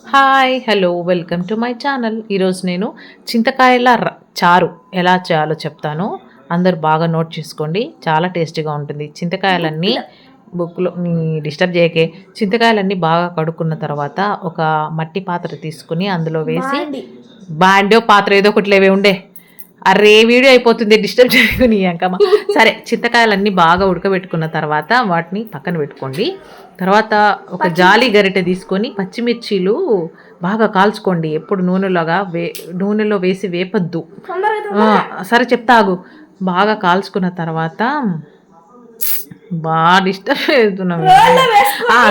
Hi hello welcome to my channel. ఈరోజు నేను చింతకాయల చారు ఎలా చేయాలో చెప్తాను. అందరు బాగా నోట్ చేసుకోండి, చాలా టేస్టీగా ఉంటుంది. చింతకాయలన్నీ బుక్లో డిస్టర్బ్ చేయకే. చింతకాయలన్నీ బాగా కడుక్కున్న తర్వాత ఒక మట్టి పాత్ర తీసుకుని అందులో వేసి, బాండో పాత్ర ఏదో ఒకటి లేవే ఉండే, అరే వీడియో అయిపోతుంది, డిస్టర్బ్ చేయకుని అంకమ్మ. సరే, చింతకాయలన్నీ బాగా ఉడకబెట్టుకున్న తర్వాత వాటిని పక్కన పెట్టుకోండి. తర్వాత ఒక జాలి గరిటె తీసుకొని పచ్చిమిర్చీలు బాగా కాల్చుకోండి. ఎప్పుడు నూనెలో వేసి వేపద్దు. సరే చెప్తాగు. బాగా కాల్చుకున్న తర్వాత బాగా డిస్టర్బ్ అవుతున్నాం.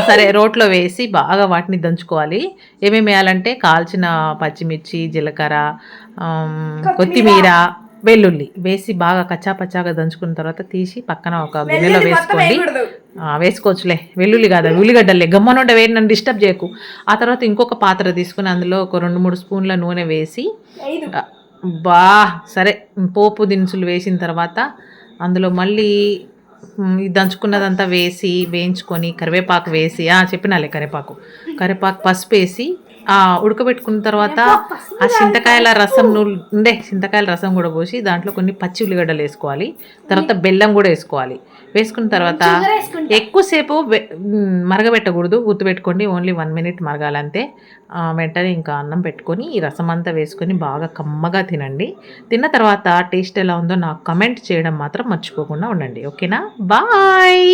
సరే, రోట్లో వేసి బాగా వాటిని దంచుకోవాలి. ఏమేమి వేయాలంటే కాల్చిన పచ్చిమిర్చి, జీలకర్ర, కొత్తిమీర, వెల్లుల్లి వేసి బాగా కచ్చాపచ్చాగా దంచుకున్న తర్వాత తీసి పక్కన ఒక గిన్నెలో వేసుకోండి. వేసుకోవచ్చులే, వెల్లుల్లి కాదా ఉల్లిగడ్డలే, గమ్మనుండ వేడి, నన్ను డిస్టర్బ్ చేయకు. ఆ తర్వాత ఇంకొక పాత్ర తీసుకుని అందులో ఒక 2-3 స్పూన్ల నూనె వేసి, బా సరే, పోపు దినుసులు వేసిన తర్వాత అందులో మళ్ళీ ఇది దంచుకున్నదంతా వేసి వేయించుకొని కరివేపాకు వేసి, చెప్పినాలే, కరివేపాకు పసుపు వేసి ఉడకబెట్టుకున్న తర్వాత ఆ చింతకాయల రసం చింతకాయల రసం కూడా పోసి దాంట్లో కొన్ని పచ్చి ఉల్లిగడ్డలు వేసుకోవాలి. తర్వాత బెల్లం కూడా వేసుకోవాలి. వేసుకున్న తర్వాత ఎక్కువసేపు మరగబెట్టకూడదు, గుర్తుపెట్టుకోండి. Only 1 minute మరగాలంతే. వెంటనే ఇంకా అన్నం పెట్టుకొని ఈ రసం అంతా వేసుకొని బాగా కమ్మగా తినండి. తిన్న తర్వాత టేస్ట్ ఎలా ఉందో నాకు కమెంట్ చేయడం మాత్రం మర్చిపోకుండా ఉండండి. ఓకేనా? బాయ్.